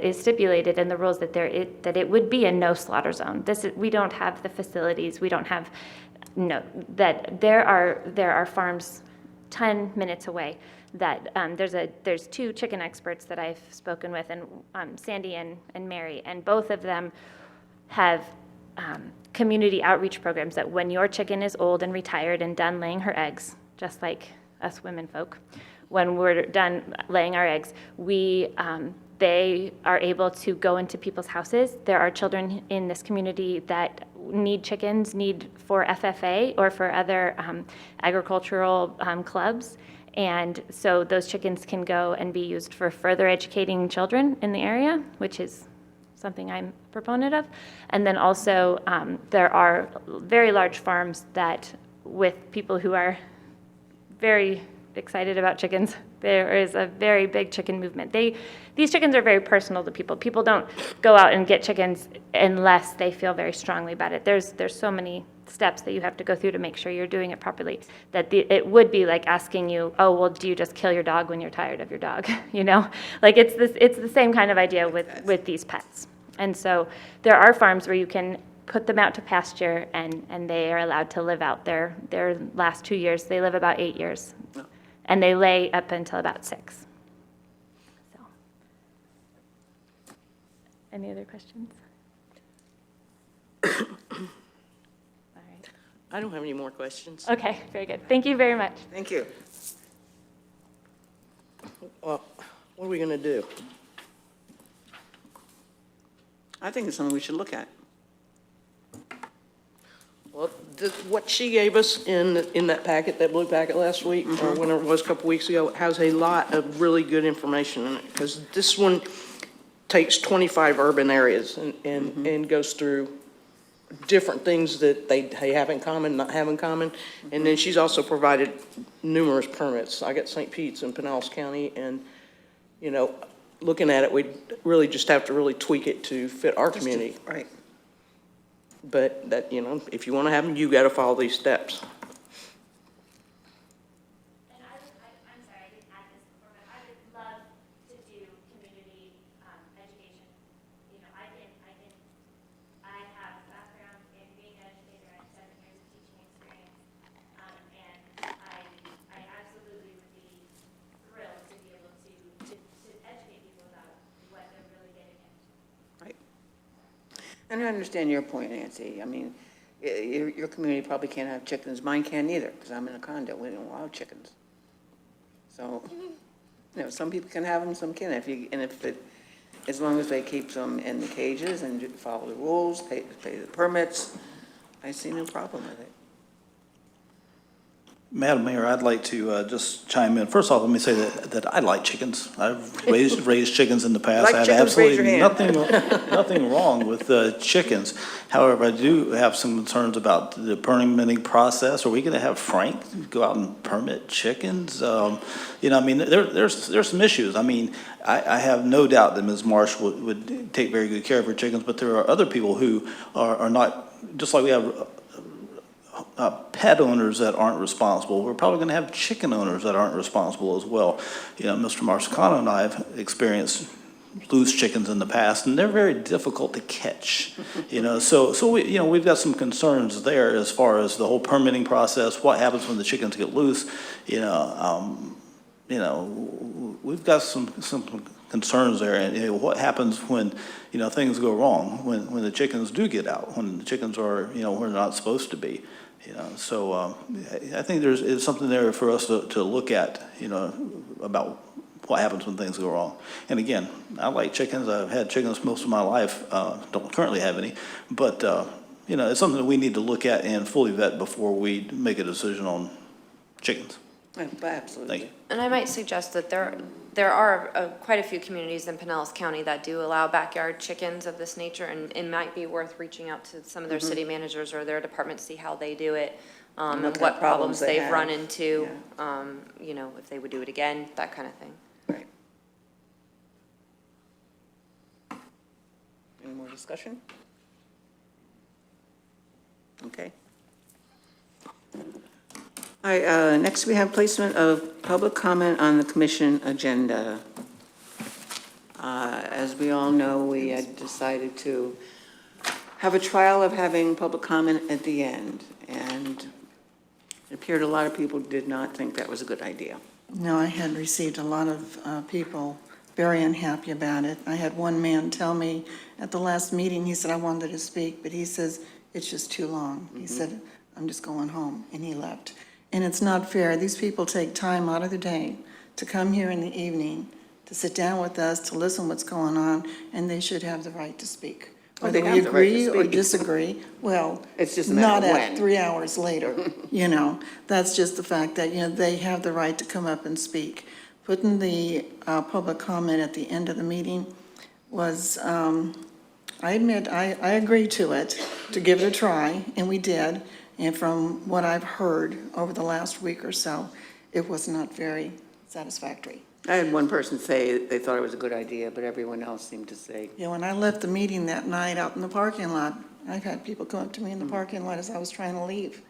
is stipulated in the rules, that it would be a no slaughter zone. We don't have the facilities, we don't have, no, that there are farms 10 minutes away that, there's two chicken experts that I've spoken with, and Sandy and Mary, and both of them have community outreach programs that when your chicken is old and retired and done laying her eggs, just like us women folk, when we're done laying our eggs, they are able to go into people's houses. There are children in this community that need chickens, need for FFA or for other agricultural clubs. And so those chickens can go and be used for further educating children in the area, which is something I'm a proponent of. And then also there are very large farms that, with people who are very excited about chickens, there is a very big chicken movement. These chickens are very personal to people. People don't go out and get chickens unless they feel very strongly about it. There's so many steps that you have to go through to make sure you're doing it properly, that it would be like asking you, oh, well, do you just kill your dog when you're tired of your dog? You know, like it's the same kind of idea with these pets. And so there are farms where you can put them out to pasture and they are allowed to live out their last 2 years. They live about 8 years. And they lay up until about 6. So, any other questions? All right. I don't have any more questions. Okay, very good. Thank you very much. Thank you. Well, what are we going to do? I think it's something we should look at. Well, what she gave us in that packet, that blue packet last week, or whenever it was, a couple weeks ago, has a lot of really good information in it, because this one takes 25 urban areas and goes through different things that they have in common, not have in common. And then she's also provided numerous permits. I got St. Pete's in Pinellas County, and, you know, looking at it, we really just have to really tweak it to fit our community. Right. But that, you know, if you want to have them, you got to follow these steps. And I'm sorry, I didn't add this before, but I would love to do community education. You know, I have background in being an educator. I have 7 years of teaching experience. And I absolutely would be thrilled to be able to educate people about what they're really getting into. Right. And I understand your point, Nancy. I mean, your community probably can't have chickens. Mine can't either, because I'm in a condo. We don't allow chickens. So, you know, some people can have them, some can't. As long as they keep them in the cages and follow the rules, pay the permits, I see no problem with it. Madam Mayor, I'd like to just chime in. First off, let me say that I like chickens. I've raised chickens in the past. Like I have chickens, raise your absolutely hand. nothing wrong with chickens. However, I do have some concerns about the permitting process. Are we going to have Frank go out and permit chickens? You know, I mean, there's some issues. I mean, I have no doubt that Ms. Marsh would take very good care of her chickens, but there are other people who are not, just like we have pet owners that aren't responsible. We're probably going to have chicken owners that aren't responsible as well. You know, Mr. Marsicano and I have experienced loose chickens in the past, and they're very difficult to catch. You know, so we, you know, we've got some concerns there as far as the whole permitting process. What happens when the chickens get loose? You know, we've got some concerns there, and you know, what happens when, you know, things go wrong, when the chickens do get out, when the chickens are, you know, where they're not supposed to be. You know, so I think there's something there for us to look at, you know, about what happens when things go wrong. And again, I like chickens. I've had chickens most of my life. Don't currently have any, but you know, it's something that we need to look at and fully vet before we make a decision on chickens. Absolutely. Thank you. And I might suggest that there are quite a few communities in Pinellas County that do allow backyard chickens of this nature, and it might be worth reaching out to some of their city managers or their departments, see how they do it, and What kind what of problems problems they they've run have. into, you know, if they would do it again, that kind of thing. Right. Any more discussion? Okay. All right, next we have placement of public comment on the commission agenda. As we all know, we had decided to have a trial of having public comment at the end, and it appeared a lot of people did not think that was a good idea. No, I had received a lot of people very unhappy about it. I had one man tell me at the last meeting, he said, I wanted to speak, but he says, it's just too long. He said, I'm just going home, and he left. And it's not fair. These people take time out of their day to come here in the evening, to sit down with us, to listen what's going on, and they should have the right to speak. Oh, they Whether we have the right to agree or speak. disagree, well, It's just a matter of not when. at 3 hours later, you know. That's just the fact that, you know, they have the right to come up and speak. Putting the public comment at the end of the meeting was, I admit, I agreed to it, to give it a try, and we did. And from what I've heard over the last week or so, it was not very satisfactory. I had one person say they thought it was a good idea, but everyone else seemed to say, Yeah, when I left the meeting that night out in the parking lot, I've had people come up to me in the parking lot as I was trying to leave,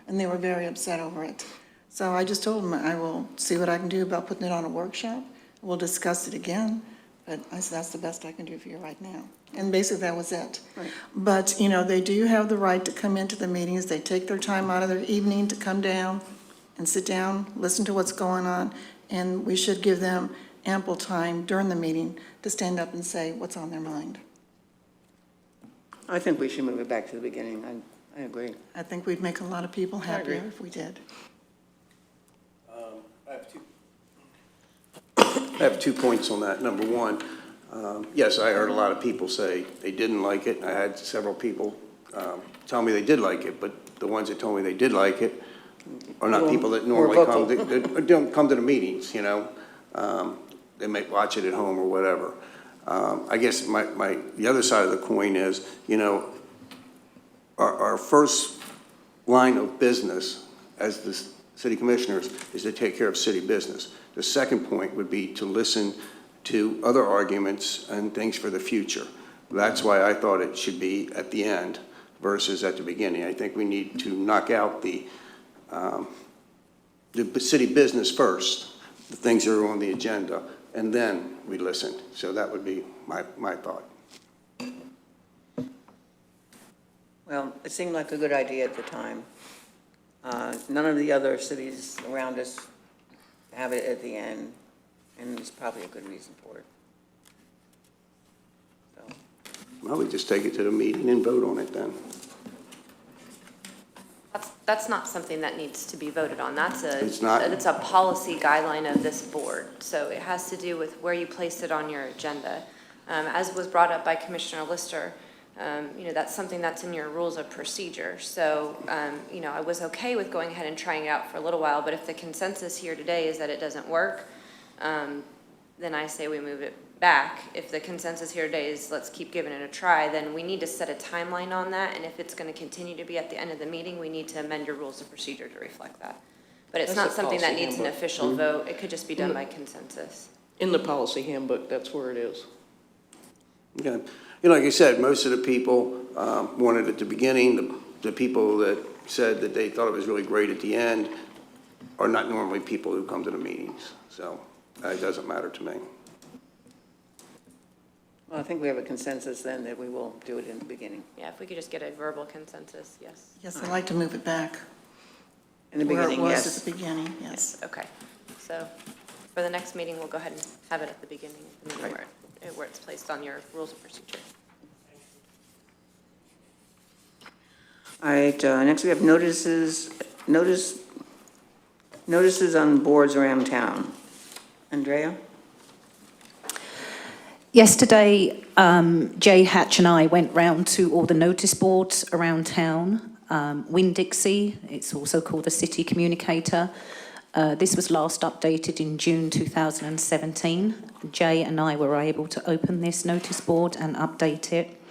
and they were very upset over it. So I just told them I will see what I can do about putting it on a workshop. We'll discuss it again, but I said that's the best I can do for you right now. And basically that was it. Right. But, you know, they do have the right to come into the meetings. They take their time out of their evening to come down and sit down, listen to what's going on, and we should give them ample time during the meeting to stand up and say what's on their mind. I think we should move it back to the beginning. I agree. I think we'd make a lot of people happier agree. if we did. I have 2 points on that. Number one, yes, I heard a lot of people say they didn't like it. I had several people tell me they did like it, but the ones that told me they did like it are not people that normally come, that don't come to the meetings, you know. They may watch it at home or whatever. I guess the other side of the coin is, you know, our first line of business as the city commissioners is to take care of city business. The second point would be to listen to other arguments and things for the future. That's why I thought it should be at the end versus at the beginning. I think we need to knock out the city business first, the things that are on the agenda, and then we listen. So that would be my thought. Well, it seemed like a good idea at the time. None of the other cities around us have it at the end, and there's probably a good reason for it. So, Well, we just take it to the meeting and vote on it then. That's not something that needs to be voted on. It's not? It's a policy guideline of this board. So it has to do with where you place it on your agenda. As was brought up by Commissioner Lister, that's something that's in your rules of procedure. So, I was okay with going ahead and trying it out for a little while, but if the consensus here today is that it doesn't work, then I say we move it back. If the consensus here today is let's keep giving it a try, then we need to set a timeline on that, and if it's going to continue to be at the end of the meeting, we need to amend your rules of procedure to reflect that. But it's That's not a something that policy needs an handbook. official vote. It could just be done by consensus. In the policy handbook, that's where it is. Okay. Like I said, most of the people wanted it at the beginning. The people that said that they thought it was really great at the end are not normally people who come to the meetings. So it doesn't matter to me. well, I think we have a consensus then that we will do it in the beginning. Yeah, if we could just get a verbal consensus, yes. Yes, I'd like to move it back. In the Where it beginning, was yes. at the beginning, yes. Okay, so for the next meeting, we'll go ahead and have it at the beginning, of the meeting where it's placed on your rules of procedure. All right, next we have notices on boards around town. Andrea? Yesterday, Jay Hatch and I went round to all the notice boards around town. Winn-Dixie, it's also called the City Communicator. This was last updated in June 2017. Jay and I were able to open this notice board and update it.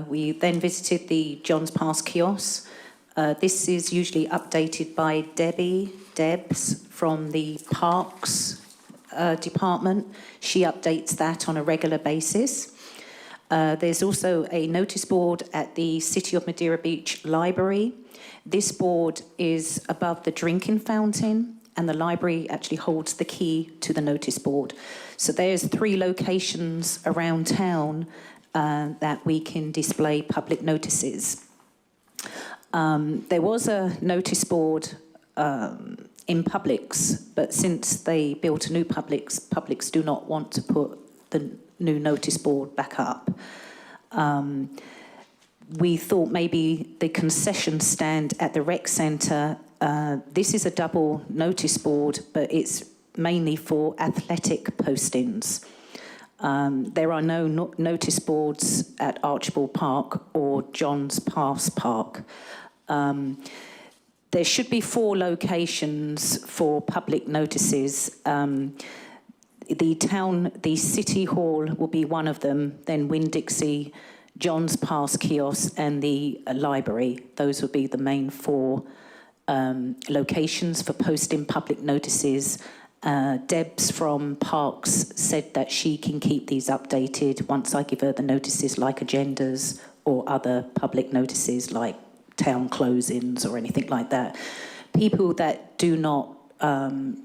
We then visited the John's Pass kiosk. This is usually updated by Debs from the Parks department. She updates that on a regular basis. There's also a notice board at the City of Madeira Beach Library. This board is above the drinking fountain, and the library actually holds the key to the notice board. So there's 3 locations around town that we can display public notices. There was a notice board in Publix, but since they built a new Publix do not want to put the new notice board back up. We thought maybe the concession stand at the rec centre, this is a double notice board, but it's mainly for athletic postings. There are no notice boards at Archibald Park or John's Pass Park. There should be 4 locations for public notices. The City Hall will be one of them, then Winn-Dixie, John's Pass kiosk and the library. Those would be the main 4 locations for posting public notices. Debs from Parks said that she can keep these updated once I give her the notices like agendas or other public notices like town closings or anything like that. People that do not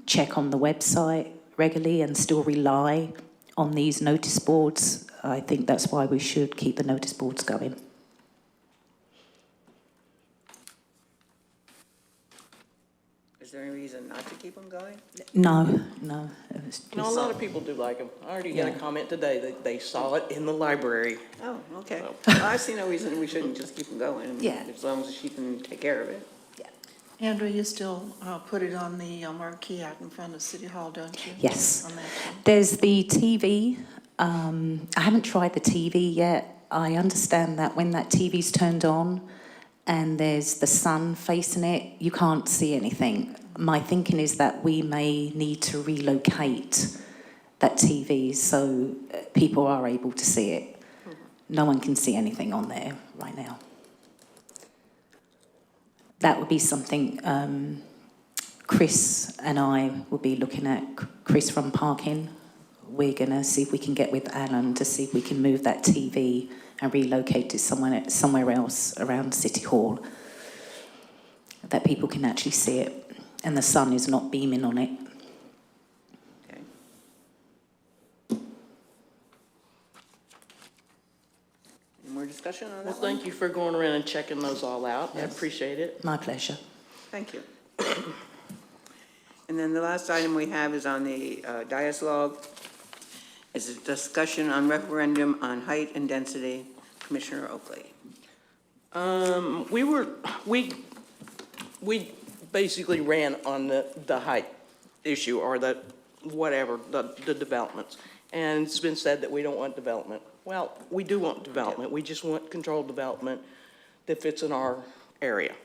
check on the website regularly and still rely on these notice boards, I think that's why we should keep the notice boards going. Is there any reason not to keep them going? No. It was No, a just, lot of people do like them. I already got a Yeah. comment today that they saw it in the library. Oh, okay. Well, I see no reason we shouldn't just keep them going. I mean, Yeah. as long as she can take care of it. Andrew, you still put it on the marquee out in front of City Hall, don't you? Yes. On that one. There's the TV. I haven't tried the TV yet. I understand that when that TV's turned on and there's the sun facing it, you can't see anything. My thinking is that we may need to relocate that TV so people are able to see it. No one can see anything on there right now. that would be something Chris and I will be looking at. Chris from parking, we're going to see if we can get with Alan to see if we can move that TV and relocate it somewhere else around City Hall, that people can actually see it and the sun is not beaming on it. Okay. Any more discussion on Well, that one? thank you for going around and checking those all out. I Yes. appreciate it. My pleasure. Thank you. And then the last item we have is on the dais log. Is a discussion on referendum on height and density. Commissioner Oakley. We basically ran on the height issue or the developments. And it's been said that we don't want development. Well, we do want development. We just want controlled development that fits in our area.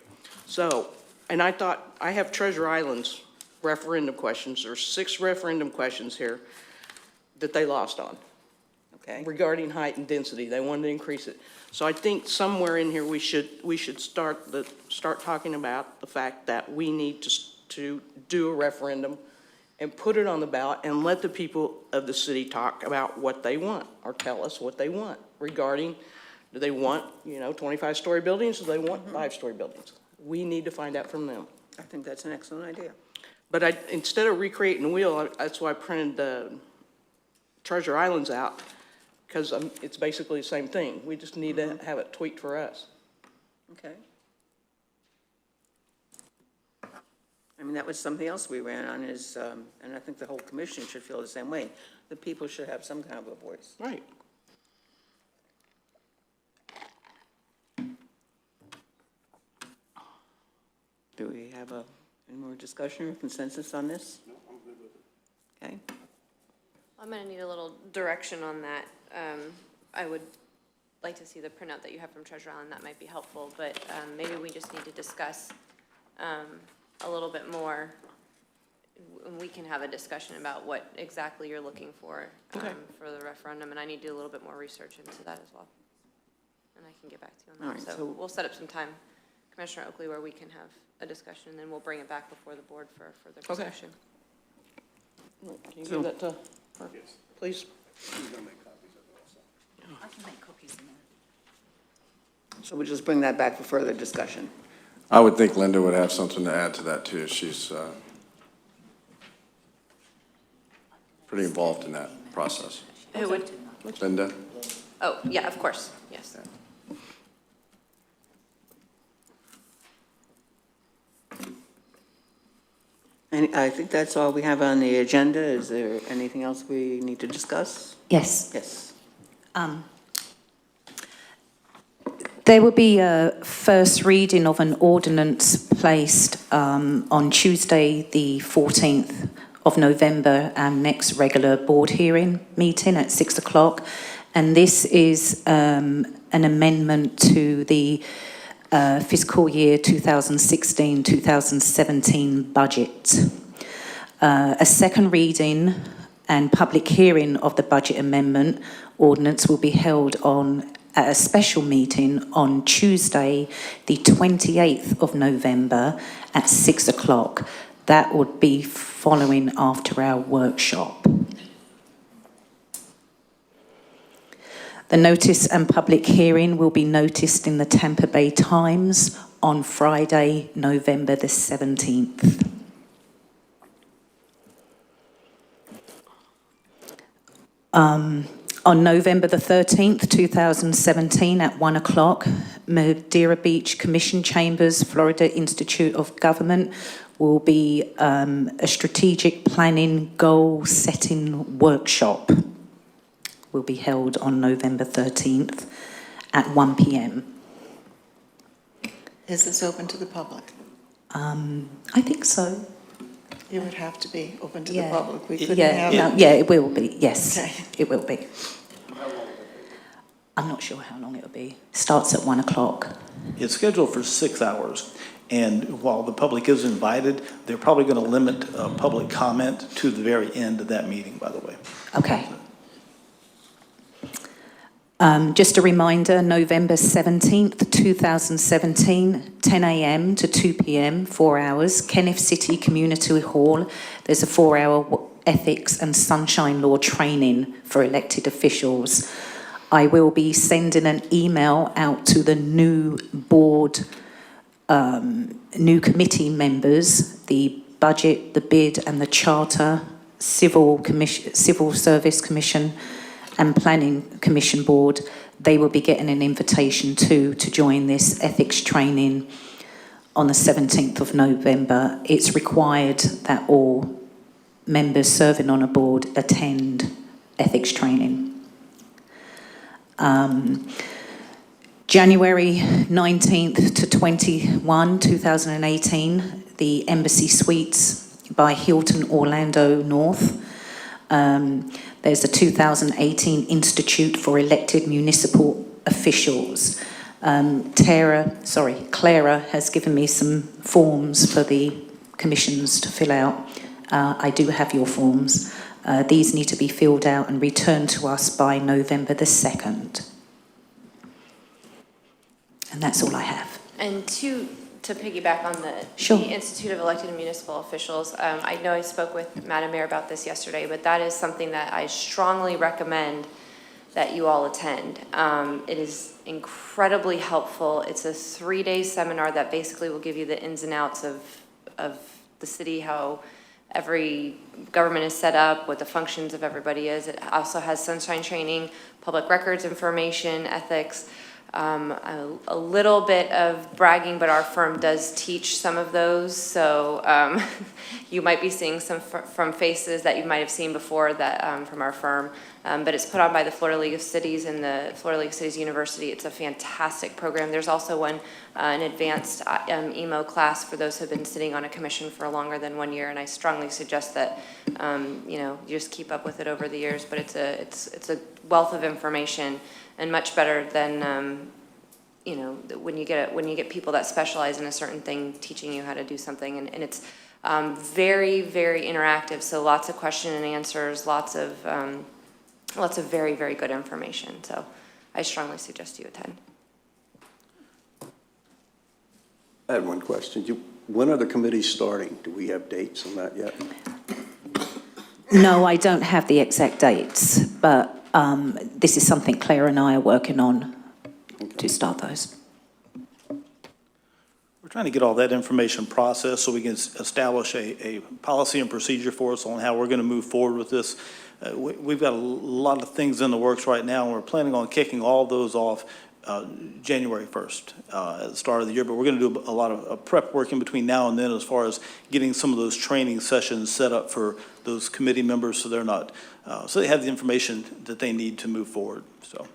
So, and I thought, I have Treasure Island's referendum questions. There's 6 referendum questions here that they lost on. Okay. Regarding height and density. They wanted to increase it. So I think somewhere in here, we should start talking about the fact that we need to do a referendum and put it on the ballot and let the people of the city talk about what they want or tell us what they want regarding, do they want, 25-story buildings, or do they want 5-story buildings? We need to find out from them. I think that's an excellent idea. But instead of recreating the wheel, that's why I printed the Treasure Islands out, because it's basically the same thing. We just need to have it tweaked for us. Okay. I mean, that was something else we ran on is, and I think the whole commission should feel the same way. The people should have some kind of a voice. Right. Do we have any more discussion or consensus on this? No, I'm good with it. Okay. I'm going to need a little direction on that. I would like to see the printout that you have from Treasure Island. That might be helpful, but maybe we just need to discuss a little bit more. We can have a discussion about what exactly you're looking for for the referendum, and I need to do a little bit more research into that as well. And I can get back to you on that. All right, So we'll set up some time, Commissioner Oakley, where we can have a discussion, and then we'll bring it back before the board for further discussion. Can you give that to her, please? I can make copies in there. So we'll just bring that back for further discussion. I would think Linda would have something to add to that, too. She's pretty involved in that process. Who would? Linda? Oh, yeah, of course, yes. And I think that's all we have on the agenda. Is there anything else we need to discuss? Yes. Yes. There will be a first reading of an ordinance placed on Tuesday, the 14th of November, our next regular board hearing meeting at 6 o'clock. And this is an amendment to the fiscal year 2016-2017 budget. A second reading and public hearing of the budget amendment ordinance will be held at a special meeting on Tuesday, the 28th of November at 6 o'clock. That would be following after our workshop. The notice and public hearing will be noticed in the Tampa Bay Times on Friday, November the 17th. On November the 13th, 2017 at 1 o'clock, Madeira Beach Commission Chambers, Florida Institute of Government will be a strategic planning goal setting workshop. Will be held on November 13th at 1 p.m. Is this open to the public? I think so. It would have to be open to the public. We couldn't Yeah, have. yeah, it will be, yes, Okay. it will be. I'm not sure how long it'll be. Starts at 1 o'clock. It's scheduled for 6 hours, and while the public is invited, they're probably going to limit public comment to the very end of that meeting, by the way. Okay. Just a reminder, November 17th, 2017, 10 a.m. to 2 p.m., 4 hours, Kenneth City Community Hall. There's a 4-hour ethics and sunshine law training for elected officials. I will be sending an email out to the new board, new committee members, the budget, the bid and the charter, civil service commission and planning commission board. They will be getting an invitation to join this ethics training on the 17th of November. It's required that all members serving on a board attend ethics training. January 19th to 21, 2018, the Embassy Suites by Hilton Orlando North. There's a 2018 Institute for Elected Municipal Officials. Clara has given me some forms for the commissions to fill out. I do have your forms. These need to be filled out and returned to us by November the 2nd. And that's all I have. And to piggyback on Sure. the Institute of Elected and Municipal Officials, I know I spoke with Madam Mayor about this yesterday, but that is something that I strongly recommend that you all attend. It is incredibly helpful. It's a 3-day seminar that basically will give you the ins and outs of the city, how every government is set up, what the functions of everybody is. It also has sunshine training, public records information, ethics, a little bit of bragging, but our firm does teach some of those. So you might be seeing some from faces that you might have seen before that from our firm. But it's put on by the Florida League of Cities and the Florida League of Cities University. It's a fantastic program. There's also an advanced emo class for those who have been sitting on a commission for longer than 1 year. And I strongly suggest that you just keep up with it over the years. But it's a wealth of information, and much better than when you get people that specialize in a certain thing teaching you how to do something. And it's very, very interactive. So lots of question and answers, lots of very, very good information. So I strongly suggest you attend. I had one question. When are the committees starting? Do we have dates on that yet? No, I don't have the exact dates, but this is something Claire and I are working on to start those. We're trying to get all that information processed so we can establish a policy and procedure for us on how we're going to move forward with this. We've got a lot of things in the works right now, and we're planning on kicking all those off January 1st at the start of the year. But we're going to do a lot of prep work in between now and then as far as getting some of those training sessions set up for those committee members so they're not, so they have the information that they need to move forward. So.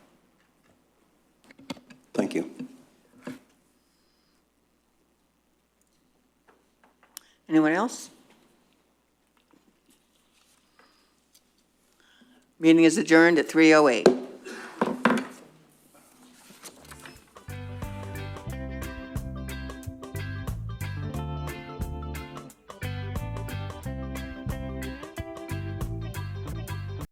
Thank you. Anyone else? Meeting is adjourned at 3:08.